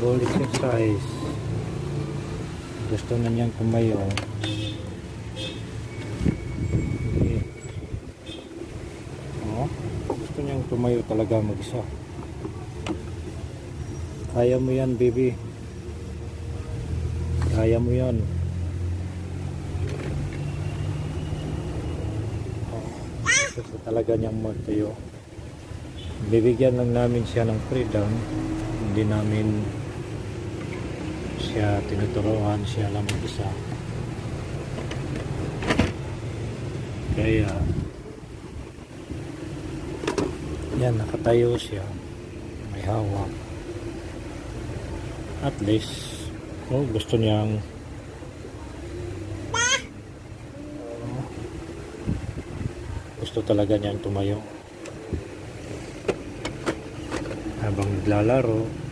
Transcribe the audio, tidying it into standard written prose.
ball exercise. Gusto na niyang tumayo. Okay. Oh, gusto niyang tumayo talaga mag-isa. Kaya mo yan, baby. Kaya mo yan. Oh, gusto talaga niyang magtayo. Bibigyan lang namin siya ng freedom. Hindi namin siya tinuturuan, siya lang mag-isa. Kaya yan, nakatayo siya, may hawak. At least gusto niyang gusto talaga niyang tumayo habang naglalaro.